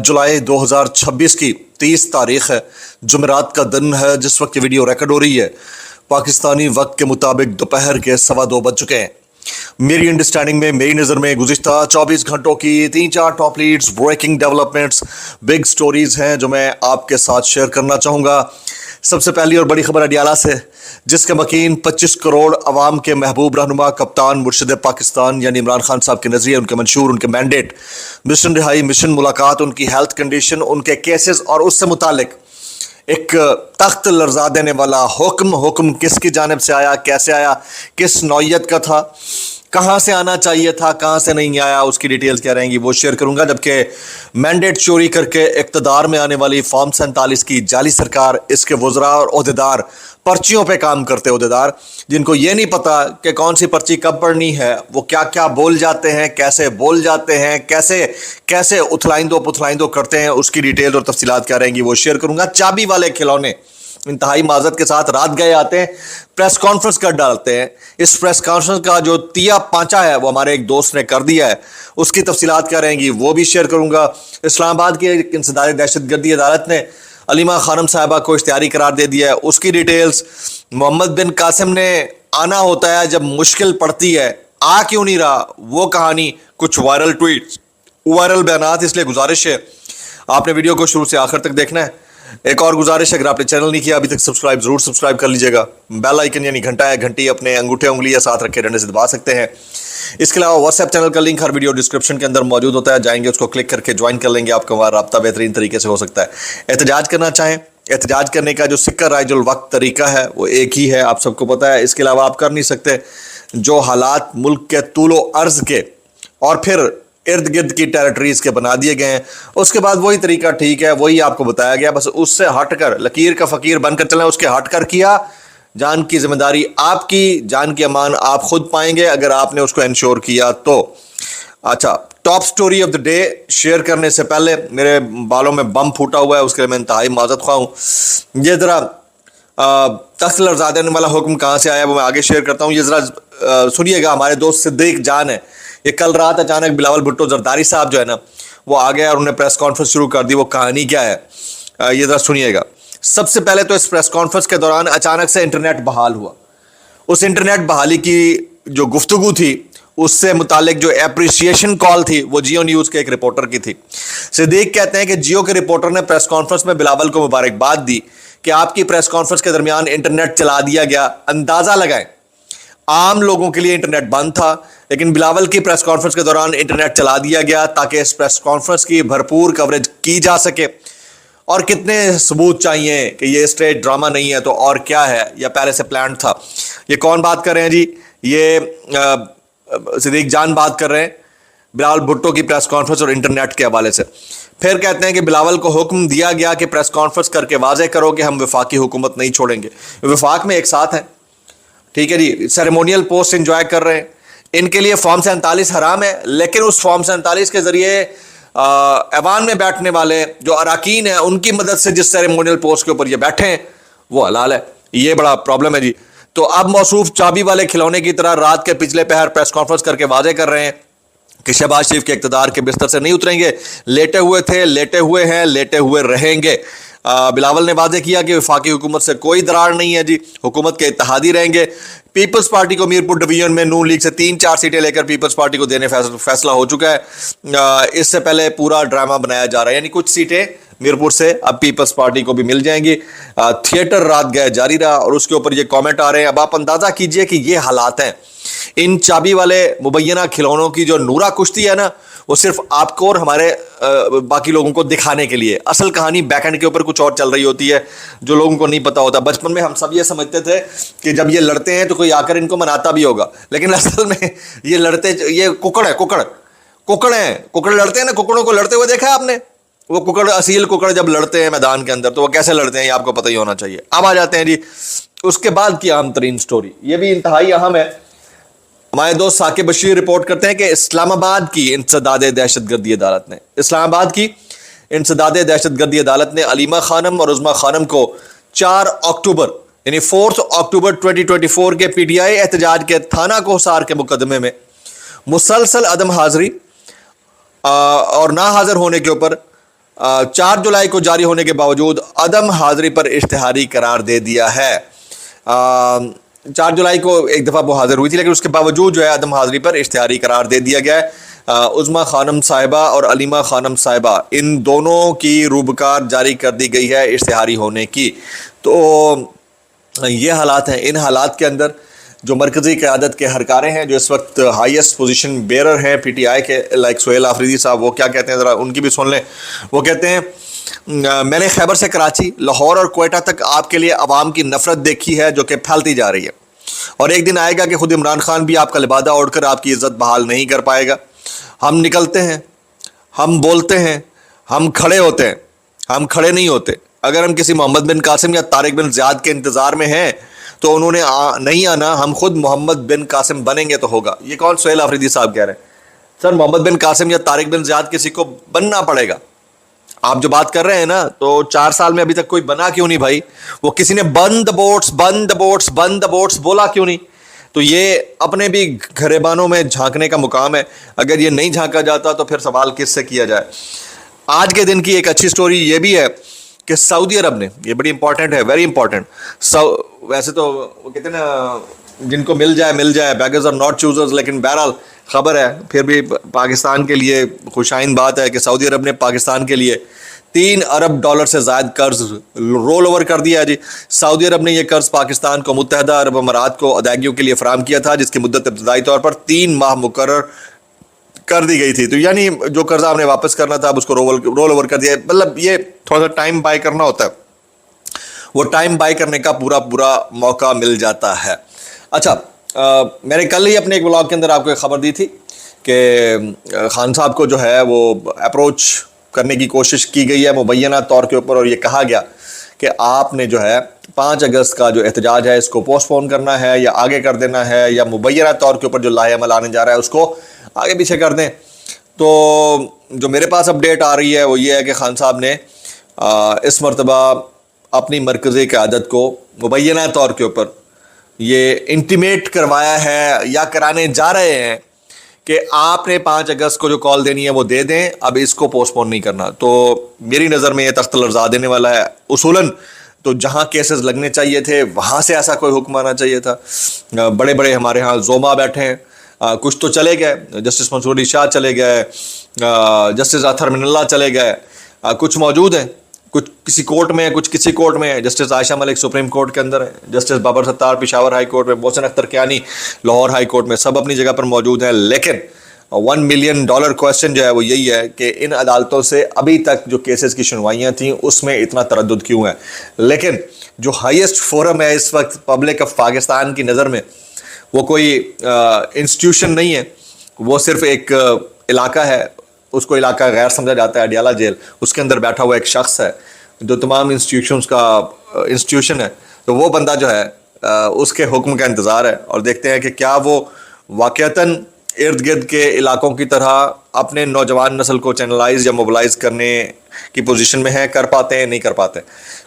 जुलाई 2026 की 30 तारीख है, जुमेरात का दिन है। जिस वक्त ये वीडियो रिकॉर्ड हो रही है पाकिस्तानी वक्त के मुताबिक दोपहर के 2:15 बज चुके हैं। मेरी अंडरस्टैंडिंग में, मेरी नज़र में गुज़िश्ता 24 घंटों की 3-4 top leads, breaking developments, big stories हैं जो मैं आपके साथ शेयर करना चाहूँगा। सबसे पहली और बड़ी खबर अडियाला से, जिसके मकीन 25 करोड़ अवाम के महबूब रहनुमा कप्तान मुर्शिद पाकिस्तान यानी इमरान खान साहब के नज़रिए, उनके मंशूर, उनके मैंडेट, मिशन रिहाई, मिशन मुलाकात, उनकी हेल्थ कंडीशन, उनके केसेस और उससे मुतालिक एक तख्त लर्जा देने वाला हुक्म किसकी जानिब से आया, कैसे आया, किस नौयत का था, कहाँ से आना चाहिए था, कहाँ से नहीं आया, उसकी डिटेल्स क्या रहेंगी वो शेयर करूंगा। जबकि मैंडेट चोरी करके इक़्तिदार में आने वाली फॉर्म 47 की जाली सरकार, इसके वज़रा और ओहदेदार, पर्चियों पे काम करते ओहदेदार, जिनको ये नहीं पता कि कौन सी पर्ची कब पढ़नी है, वो क्या क्या बोल जाते हैं, कैसे बोल जाते हैं, कैसे कैसे उथलाइंदो पुथलाइंदो करते हैं, उसकी डिटेल और तफसीलात क्या रहेंगी वो शेयर करूंगा। चाबी वाले खिलौने इंतहाई माजरत के साथ रात गए आते हैं, प्रेस कॉन्फ्रेंस कर डालते हैं। इस प्रेस कॉन्फ्रेंस का जो तिया पांचा है वो हमारे एक दोस्त ने कर दिया है, उसकी तफसीलात क्या रहेंगी वो भी शेयर करूंगा। इस्लामाबाद की इंसदाद दहशतगर्दी अदालत ने अलीमा खानम साहिबा को इख्तियारी करार दे दिया है, उसकी डिटेल्स। मोहम्मद बिन कासिम ने आना होता है जब मुश्किल पड़ती है, आ क्यों नहीं रहा, वो कहानी, कुछ वायरल ट्वीट्स, वायरल बयानात। इसलिए गुजारिश है आपने वीडियो को शुरू से आखिर तक देखना है। एक और गुजारिश है, अगर आपने चैनल नहीं किया अभी तक सब्सक्राइब जरूर सब्सक्राइब कर लीजिएगा। बेल आइकन यानी घंटा है, घंटी अपने अंगूठे उंगली या साथ रखे रहने से दबा सकते हैं। इसके अलावा व्हाट्सएप चैनल का लिंक हर वीडियो डिस्क्रिप्शन के अंदर मौजूद होता है, जाएंगे उसको क्लिक करके ज्वाइन कर लेंगे, आपका हमारा रब्ता बेहतरीन तरीके से हो सकता है। एहतजाज करना चाहें, एहतजाज करने का जो सिक्का राइजुल वक्त तरीका है वो एक ही है, आप सबको पता है। इसके अलावा आप कर नहीं सकते। जो हालात मुल्क के तूलो अर्ज के और फिर इर्द गिर्द की टेरिटरीज के बना दिए गए हैं, उसके बाद वही तरीका ठीक है, वही आपको बताया गया, बस उससे हटकर लकीर का फकीर बनकर चलना, उसके हटकर किया। जान की जिम्मेदारी आपकी, जान की अमान आप खुद पाएंगे अगर आपने उसको इंश्योर किया तो। अच्छा, top story of the day share करने से पहले, मेरे बालों में बम फूटा हुआ है, उसके लिए मैं इंतहाई माजरत ख्वाह हूँ। ये जरा तख्त लर्जा देने वाला हुक्म कहाँ से आया वो मैं आगे शेयर करता हूँ। ये जरा सुनिएगा। हमारे दोस्त सिद्दीक जान है, ये कल रात अचानक बिलावल भुट्टो जरदारी साहब जो है ना वो आ गया और उन्होंने प्रेस कॉन्फ्रेंस शुरू कर दी। वो कहानी क्या है ये जरा सुनिएगा। सबसे पहले तो इस प्रेस कॉन्फ्रेंस के दौरान अचानक से इंटरनेट बहाल हुआ। उस इंटरनेट बहाली की जो गुफ्तगू थी, उससे मुतालिक जो एप्रिसिएशन कॉल थी वो जियो न्यूज़ के एक रिपोर्टर की थी। सिद्दीक कहते हैं कि जियो के रिपोर्टर ने प्रेस कॉन्फ्रेंस में बिलावल को मुबारकबाद दी कि आपकी प्रेस कॉन्फ्रेंस के दरमियान इंटरनेट चला दिया गया। अंदाजा लगाएं, आम लोगों के लिए इंटरनेट बंद था, लेकिन बिलावल की प्रेस कॉन्फ्रेंस के दौरान इंटरनेट चला दिया गया ताकि इस प्रेस कॉन्फ्रेंस की भरपूर कवरेज की जा सके। और कितने सबूत चाहिए कि ये स्टेज ड्रामा नहीं है तो और क्या है, या पहले से प्लान था। ये कौन बात कर रहे हैं जी? ये सिद्दीक जान बात कर रहे हैं बिलावल भुट्टो की प्रेस कॉन्फ्रेंस और इंटरनेट के हवाले से। फिर कहते हैं कि बिलावल को हुक्म दिया गया कि प्रेस कॉन्फ्रेंस करके वाज़ेह करो कि हम वफाकी हुकूमत नहीं छोड़ेंगे। वफाक में एक साथ हैं, ठीक है जी, सेरेमोनियल पोस्ट एंजॉय कर रहे हैं। इनके लिए फॉर्म 47 हराम है, लेकिन उस फॉर्म 47 के जरिए ऐवान में बैठने वाले जो अराकीन हैं उनकी मदद से जिस सेरेमोनियल पोस्ट के ऊपर ये बैठे हैं वो हलाल है। ये बड़ा प्रॉब्लम है जी। तो अब मौसूफ चाबी वाले खिलौने की तरह रात के पिछले पहर प्रेस कॉन्फ्रेंस करके वाज़ेह कर रहे हैं कि शहबाज शरीफ के इक़्तिदार के बिस्तर से नहीं उतरेंगे। लेटे हुए थे, लेटे हुए हैं, लेटे हुए रहेंगे। बिलावल ने वाज़ेह किया कि वफाकी हुकूमत से कोई दरार नहीं है जी, हुकूमत के इत्तेहादी रहेंगे। पीपल्स पार्टी को मीरपुर डिवीजन में नून लीग से 3-4 सीटें लेकर पीपल्स पार्टी को देने फैसला हो चुका है। इससे पहले पूरा ड्रामा बनाया जा रहा है, यानी कुछ सीटें मीरपुर से अब पीपल्स पार्टी को भी मिल जाएंगी। थिएटर रात गए जारी रहा और उसके ऊपर ये कमेंट आ रहे हैं। अब आप अंदाज़ा कीजिए कि ये हालात हैं। इन चाबी वाले मुबैना खिलौनों की जो नूरा कुश्ती है ना, वो सिर्फ आपको और हमारे बाकी लोगों को दिखाने के लिए। असल कहानी बैकएंड के ऊपर कुछ और चल रही होती है जो लोगों को नहीं पता होता। बचपन में हम सब ये समझते थे कि जब ये लड़ते हैं तो कोई आकर इनको मनाता भी होगा, लेकिन असल में ये लड़ते, ये कुकड़ है, कुकड़ है, कुकड़ लड़ते हैं ना। कुकड़ों को लड़ते हुए देखा है आपने? वो कुकड़, असील कुकड़ जब लड़ते हैं मैदान के अंदर तो वो कैसे लड़ते हैं ये आपको पता ही होना चाहिए। अब आ जाते हैं जी उसके बाद की अहम तरीन स्टोरी, ये भी इंतहाई अहम है। हमारे दोस्त साकिब बशीर रिपोर्ट करते हैं कि इस्लामाबाद की इंसदाद दहशतगर्दी अदालत ने अलीमा खानम और उज़मा खानम को 4 अक्टूबर यानी 4 अक्टूबर 2024 के PTI एहतजाज के थाना कोहसार के मुकदमे में मुसलसल अदम हाजिरी और ना हाजिर होने के ऊपर 4 जुलाई को जारी होने के बावजूद अदम हाजिरी पर इश्तिहारी करार दे दिया है। 4 जुलाई को एक दफ़ा वो हाजिर हुई थी, लेकिन उसके बावजूद जो है अदम हाजिरी पर इश्तिहारी करार दे दिया गया है। उज़्मा खानम साहिबा और अलीमा खानम साहिबा, इन दोनों की रूबकार जारी कर दी गई है इश्तिहारी होने की। तो ये हालात हैं। इन हालात के अंदर जो मरकज़ी क़यादत के हरकारे हैं, जो इस वक्त हाईएस्ट पोजीशन बेरर हैं PTI के, लाइक सुहेल आफरीदी साहब, वो क्या कहते हैं ज़रा उनकी भी सुन लें। वो कहते हैं मैंने खैबर से कराची, लाहौर और कोयटा तक आपके लिए अवाम की नफ़रत देखी है जो कि फैलती जा रही है, और एक दिन आएगा कि खुद इमरान खान भी आपका लिबादा ओढ़कर आपकी इज़्ज़त बहाल नहीं कर पाएगा। हम निकलते हैं, हम बोलते हैं, हम खड़े होते हैं, हम खड़े नहीं होते। अगर हम किसी मोहम्मद बिन कासिम या तारिक बिन ज़ियाद के इंतज़ार में हैं तो उन्होंने नहीं आना, हम खुद मोहम्मद बिन कासिम बनेंगे तो होगा। ये कौन? सुहेल आफरीदी साहब कह रहे हैं। सर, मोहम्मद बिन कासिम या तारिक बिन ज़ियाद किसी को बनना पड़ेगा। आप जो बात कर रहे हैं ना, तो 4 साल में अभी तक कोई बना क्यों नहीं भाई? वो किसी ने बंद बोट्स बंद बोट्स बंद बोट्स बोला क्यों नहीं? तो ये अपने भी घरेबानों में झांकने का मुकाम है। अगर ये नहीं झांका जाता तो फिर सवाल किससे किया जाए। आज के दिन की एक अच्छी स्टोरी ये भी है कि सऊदी अरब ने, ये बड़ी इंपॉर्टेंट है, वेरी इंपॉर्टेंट। वैसे तो वो कहते हैं ना, जिनको मिल जाए, बेगर्स आर नॉट चूजर्स, लेकिन बहरहाल खबर है, फिर भी पाकिस्तान के लिए खुशाइन बात है कि सऊदी अरब ने पाकिस्तान के लिए 3 अरब डॉलर से ज़ायद कर्ज रोल ओवर कर दिया है जी। सऊदी अरब ने यह कर्ज पाकिस्तान को मुत्तहदा अरब अमारात को अदायगियों के लिए फराहम किया था, जिसकी मुद्दत इब्तदाई तौर पर 3 माह मुकर्रर कर दी गई थी। तो यानी जो कर्जा हमने वापस करना था अब उसको रोल ओवर कर दिया। मतलब ये थोड़ा सा टाइम बाय करना होता है, वो टाइम बाय करने का पूरा मौका मिल जाता है। अच्छा, मैंने कल ही अपने एक ब्लॉग के अंदर आपको एक खबर दी थी कि खान साहब को जो है वो अप्रोच करने की कोशिश की गई है मुबैना तौर के ऊपर, और ये कहा गया कि आपने जो है 5 अगस्त का जो एहतजाज है इसको पोस्टपोन करना है या आगे कर देना है, या मुबैना तौर के ऊपर जो लाहे अमल आने जा रहा है उसको आगे पीछे कर दें। तो जो मेरे पास अपडेट आ रही है वो ये है कि खान साहब ने इस मरतबा अपनी मरकज़ी क़यादत को मुबैना तौर के ऊपर ये इंटीमेट करवाया है या कराने जा रहे हैं कि आपने 5 अगस्त को जो कॉल देनी है वो दे दें, अब इसको पोस्टपोन नहीं करना। तो मेरी नज़र में ये तख्त लर्ज़ा देने वाला है। उसूलन तो जहाँ केसेस लगने चाहिए थे वहाँ से ऐसा कोई हुक्म आना चाहिए था। बड़े बड़े हमारे यहाँ जोमा बैठे हैं, कुछ तो चले गए, जस्टिस मंसूर अली शाह चले गए, जस्टिस अतहर मिनल्ला चले गए, कुछ मौजूद हैं, कुछ किसी कोर्ट में है, कुछ किसी कोर्ट में है। Justice Ayesha Malik supreme court के अंदर है, justice Babar Sattar Peshawar high court में, मोहसिन अख्तर कियानी लाहौर हाई कोर्ट में, सब अपनी जगह पर मौजूद हैं। लेकिन $1 मिलियन क्वेश्चन जो है वो यही है कि इन अदालतों से अभी तक जो केसेस की सुनवाइयाँ थी उसमें इतना तरद्दुद क्यों है। लेकिन जो हाईएस्ट फोरम है इस वक्त पब्लिक ऑफ पाकिस्तान की नज़र में, वो कोई इंस्टीट्यूशन नहीं है, वो सिर्फ एक इलाका है। उसको इलाका गैर समझा जाता है, अडियाला जेल, उसके अंदर बैठा हुआ एक शख्स है जो तमाम इंस्टीट्यूशंस का इंस्टीट्यूशन है। तो वो बंदा जो है उसके हुक्म का इंतज़ार है, और देखते हैं कि क्या वो वाक़तन इर्द गिर्द के इलाकों की तरह अपने नौजवान नस्ल को चैनलाइज या मोबलाइज करने की पोजीशन में है, कर पाते हैं नहीं कर पाते।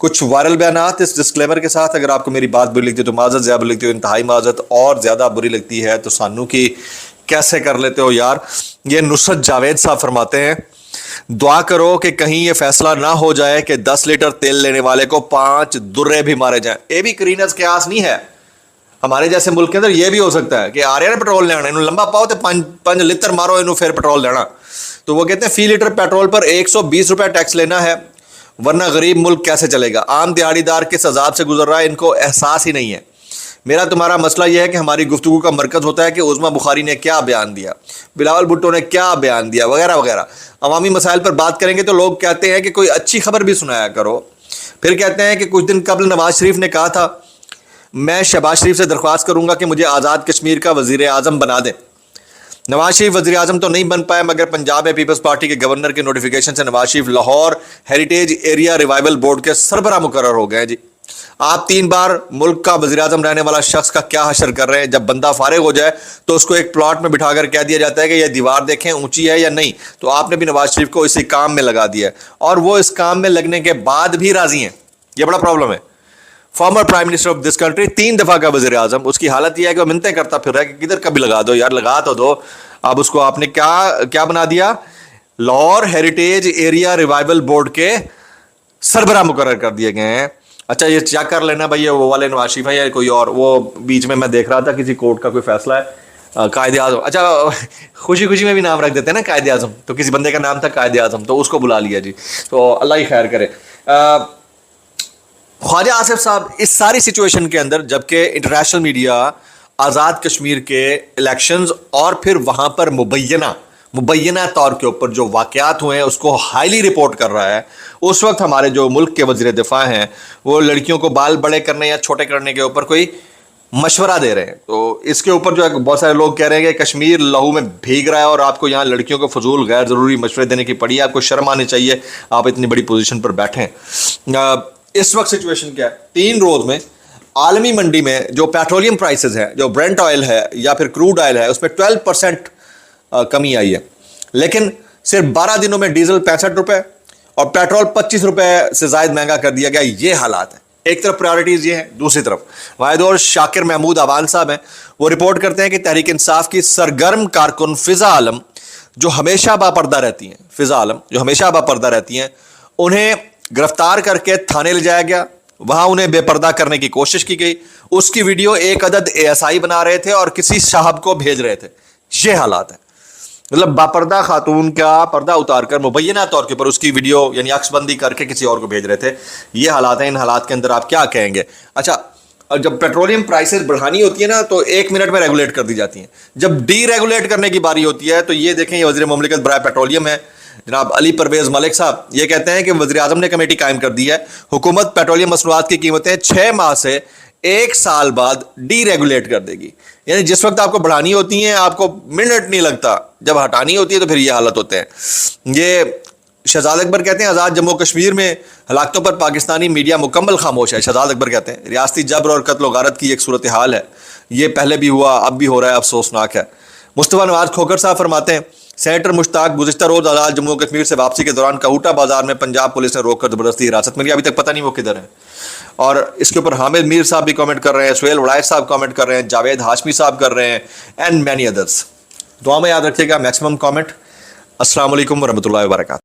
कुछ वायरल बयानात इस डिस्क्लेमर के साथ, अगर आपको मेरी बात बुरी लगती है तो माज़त, ज़्यादा बुरी लगती है इंतहाई माज़त, और ज़्यादा बुरी लगती है तो सानू की कैसे कर लेते हो यार। ये नुसरत जावेद साहब फरमाते हैं, दुआ करो कि कहीं ये फैसला ना हो जाए कि 10 लीटर तेल लेने वाले को 5 दुर्रे भी मारे जाएं। ये भी करीनस क्यास नहीं है। हमारे जैसे मुल्क के अंदर ये भी हो सकता है कि आ रहे हैं पेट्रोल लेना, इन्होंने लंबा पाओ तो 5 लीटर मारो, इन्होंने फिर पेट्रोल लेना। तो वो कहते हैं फी लीटर पेट्रोल पर 120 रुपये टैक्स लेना है, वरना गरीब मुल्क कैसे चलेगा। आम दिहाड़ीदार किस अजाब से गुजर रहा है इनको एहसास ही नहीं है। मेरा तुम्हारा मसला यह है कि हमारी गुफ्तगू का मरकज़ होता है कि उज़्मा बुखारी ने क्या बयान दिया, बिलावल भुट्टो ने क्या बयान दिया, वगैरह वगैरह। अवामी मसाइल पर बात करेंगे तो लोग कहते हैं कि कोई अच्छी खबर भी सुनाया करो। फिर कहते हैं कि कुछ दिन कबल नवाज शरीफ ने कहा था मैं शहबाज शरीफ से दरख्वास्त करूंगा कि मुझे आज़ाद कश्मीर का वज़ीर आज़म बना दें। नवाज शरीफ वज़ीर आज़म तो नहीं बन पाए, मगर पंजाब में पीपल्स पार्टी के गवर्नर के नोटिफिकेशन से Nawaz Sharif Lahore heritage area revival board के सरबराह मुकर्रर हो गए। जी, आप 3 बार मुल्क का वज़ीर आज़म रहने वाला शख्स का क्या हशर कर रहे हैं। जब बंदा फारिग हो जाए तो उसको एक प्लॉट में बिठाकर कह दिया जाता है कि यह दीवार देखें ऊंची है या नहीं। तो आपने भी नवाज शरीफ को इसी काम में लगा दिया है, और वो इस काम में लगने के बाद भी राजी हैं। ये बड़ा प्रॉब्लम है। Former prime minister of this country, 3 दफ़ा का वज़ीर आज़म, उसकी हालत यह है कि वो मिन्नतें करता फिर रहा है कि किधर कभी लगा दो यार, लगा तो दो। अब उसको आपने क्या क्या बना दिया, Lahore heritage area revival board के सरबराह मुकर्रर कर दिए गए हैं। अच्छा, ये चेक कर लेना भाई, ये वो वाले नवाज शरीफ है या कोई और। वो बीच में मैं देख रहा था किसी कोर्ट का कोई फैसला है, कायदे आजम। अच्छा, खुशी खुशी में भी नाम रख देते हैं ना कायदे आजम, तो किसी बंदे का नाम था कायदे आजम, तो उसको बुला लिया जी। तो अल्लाह ही खैर करे। ख्वाजा आसिफ साहब इस सारी सिचुएशन के अंदर, जबकि इंटरनेशनल मीडिया आज़ाद कश्मीर के इलेक्शंस और फिर वहाँ पर मुबैना तौर के ऊपर जो वाक़यात हुए हैं उसको हाईली रिपोर्ट कर रहा है, उस वक्त हमारे जो मुल्क के वज़ीर दिफा हैं वो लड़कियों को बाल बड़े करने या छोटे करने के ऊपर कोई मशवरा दे रहे हैं। तो इसके ऊपर जो है बहुत सारे लोग कह रहे हैं कि कश्मीर लहू में भीग रहा है और आपको यहाँ लड़कियों को फजूल गैर ज़रूरी मशवरे देने की पड़ी है, आपको शर्म आनी चाहिए, आप इतनी बड़ी पोजीशन पर बैठे हैं। इस वक्त सिचुएशन क्या है, 3 रोज़ में आलमी मंडी में जो पेट्रोलियम प्राइसेस है, जो ब्रेंट ऑयल है या फिर क्रूड ऑयल है, उसमें 12% कमी आई है, लेकिन सिर्फ 12 दिनों में डीजल 65 रुपए और पेट्रोल 25 रुपए से ज़ायद महंगा कर दिया गया। ये हालात है। एक तरफ प्रायोरिटीज़ ये हैं, दूसरी तरफ वाहिद और शाकिर महमूद अवान साहब हैं, वो रिपोर्ट करते हैं कि तहरीक इंसाफ की सरगर्म कारकुन फ़िज़ा आलम जो हमेशा बापर्दा रहती हैं, उन्हें गिरफ्तार करके थाने ले जाया गया, वहां उन्हें बेपर्दा करने की कोशिश की गई। उसकी वीडियो एक अदद ASI बना रहे थे और किसी साहब को भेज रहे थे। ये हालात है, मतलब बापर्दा खातून का पर्दा उतार कर मुबैना तौर के ऊपर उसकी वीडियो यानी अक्सबंदी करके किसी और को भेज रहे थे। ये हालात हैं। इन हालात के अंदर आप क्या कहेंगे? अच्छा, जब पेट्रोलियम प्राइसेस बढ़ानी होती है ना तो 1 मिनट में रेगुलेट कर दी जाती हैं। जब डी रेगुलेट करने की बारी होती है तो ये देखें, ये वज़ीर मुमलिकत बराए पेट्रोलियम है जनाब अली परवेज़ मलिक साहब, ये कहते हैं कि वज़ीर आज़म ने कमेटी कायम कर दी है, हुकूमत पेट्रोलियम मसनूआत की कीमतें 6 माह से 1 साल बाद डी रेगुलेट कर देगी। यानी जिस वक्त आपको बढ़ानी होती है आपको मिनट नहीं लगता, जब हटानी होती है तो फिर ये हालत होते हैं। ये शहजाद अकबर कहते हैं आज़ाद जम्मू कश्मीर में हलाकतों पर पाकिस्तानी मीडिया मुकम्मल खामोश है। शहजाद अकबर कहते हैं रियासती जबर और कत्ल गारत की एक सूरत हाल है, ये पहले भी हुआ, अब भी हो रहा है, अफसोसनाक है। मुस्तफ़ा नवाज खोखर साहब फरमाते हैं सेनेटर मुश्ताक गुज़िश्ता रोज़ आज़ाद जम्मू कश्मीर से वापसी के दौरान कहूटा बाजार में पंजाब पुलिस ने रोककर ज़बरदस्ती हिरासत में लिया, अभी तक पता नहीं वो किधर है। और इसके ऊपर हामिद मीर साहब भी कमेंट कर रहे हैं, सुहेल वड़ाइफ साहब कमेंट कर रहे हैं, जावेद हाशमी साहब कर रहे हैं एंड मैनी अदर्स। दुआ में याद रखिएगा, मैक्सिमम कमेंट। अस्सलाम वालेकुम व रहमतुल्लाहि व बरकातहू।